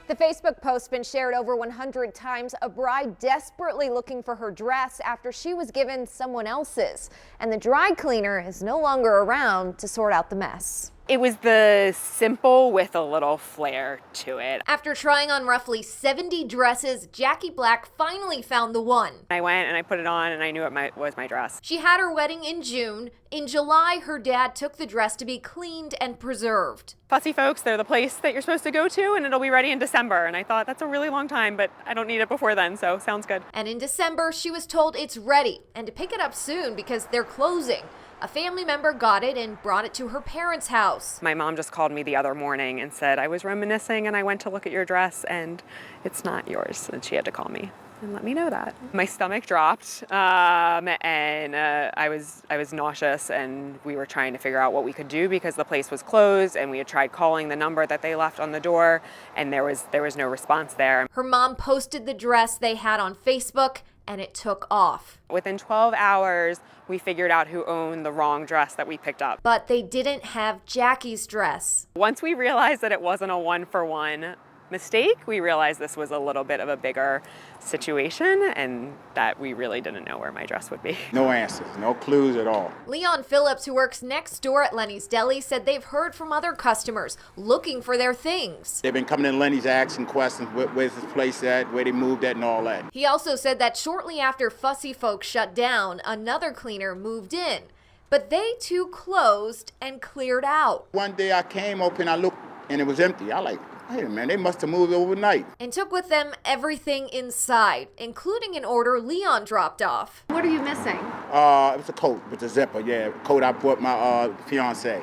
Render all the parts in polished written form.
The Facebook post been shared over 100 times. A bride desperately looking for her dress after she was given someone else's. And the dry cleaner is no longer around to sort out the mess. It was the simple with a little flair to it. After trying on roughly 70 dresses, Jackie Black finally found the one. I went and I put it on and I knew it was my dress. She had her wedding in June. In July, her dad took the dress to be cleaned and preserved. Fussy folks, they're the place that you're supposed to go to and it'll be ready in December. And I thought that's a really long time, but I don't need it before then, so sounds good. And in December, she was told it's ready and to pick it up soon because they're closing. A family member got it and brought it to her parents' house. My mom just called me the other morning and said, I was reminiscing and I went to look at your dress and it's not yours. And she had to call me and let me know that. My stomach dropped and I was nauseous, and we were trying to figure out what we could do because the place was closed, and we had tried calling the number that they left on the door and there was no response there. Her mom posted the dress they had on Facebook and it took off. Within 12 hours, we figured out who owned the wrong dress that we picked up. But they didn't have Jackie's dress. Once we realized that it wasn't a one-for-one mistake, we realized this was a little bit of a bigger situation and that we really didn't know where my dress would be. No answers, no clues at all. Leon Phillips, who works next door at Lenny's Deli, said they've heard from other customers looking for their things. They've been coming in Lenny's asking questions, where's this place at, where they moved at and all that. He also said that shortly after Fussy Folks shut down, another cleaner moved in. But they too closed and cleared out. One day I came open, I looked and it was empty. I like, hey man, they must have moved overnight. And took with them everything inside, including an order Leon dropped off. What are you missing? It was a coat with a zipper, yeah. Coat I bought my fiance.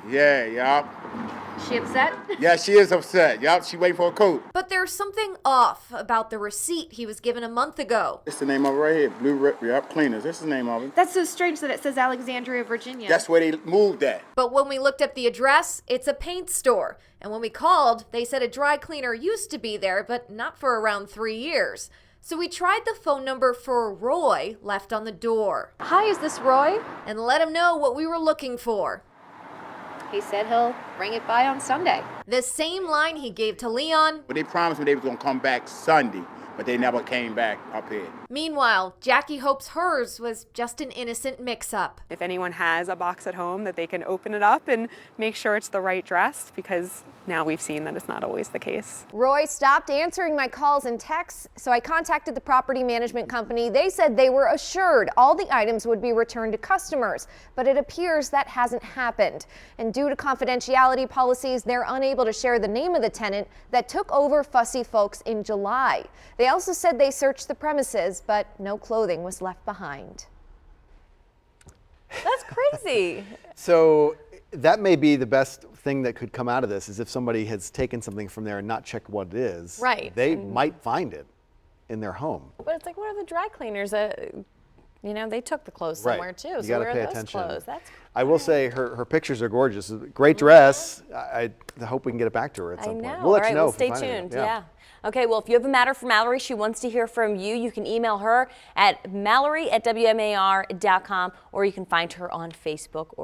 Yeah. She upset? Yeah, she is upset. Yup, she waiting for a coat. But there's something off about the receipt he was given a month ago. This is the name of it right here, Blue Cleaners. This is the name of it. That's so strange that it says Alexandria, Virginia. That's where they moved at. But when we looked up the address, it's a paint store. And when we called, they said a dry cleaner used to be there, but not for around 3 years. So we tried the phone number for Roy left on the door. Hi, is this Roy? And let him know what we were looking for. He said he'll bring it by on Sunday. The same line he gave to Leon. But they promised me they was gonna come back Sunday, but they never came back up here. Meanwhile, Jackie hopes hers was just an innocent mix-up. If anyone has a box at home, that they can open it up and make sure it's the right dress, because now we've seen that it's not always the case. Roy stopped answering my calls and texts, so I contacted the property management company. They said they were assured all the items would be returned to customers, but it appears that hasn't happened. And due to confidentiality policies, they're unable to share the name of the tenant that took over Fussy Folks in July. They also said they searched the premises, but no clothing was left behind. That's crazy. So that may be the best thing that could come out of this, is if somebody has taken something from there and not checked what it is. Right. They might find it in their home. But it's like, what are the dry cleaners? You know, they took the clothes Right. somewhere too. You So gotta where pay are those attention. clothes? That's I will say her pictures are gorgeous. Great dress. I hope we can get it back to her at some I know. point. We'll let All right, you know well, if we stay find it. tuned. Yeah. Okay, well, if you have a matter for Mallory, she wants to hear from you. You can email her at mallory@wmar.com, or you can find her on Facebook or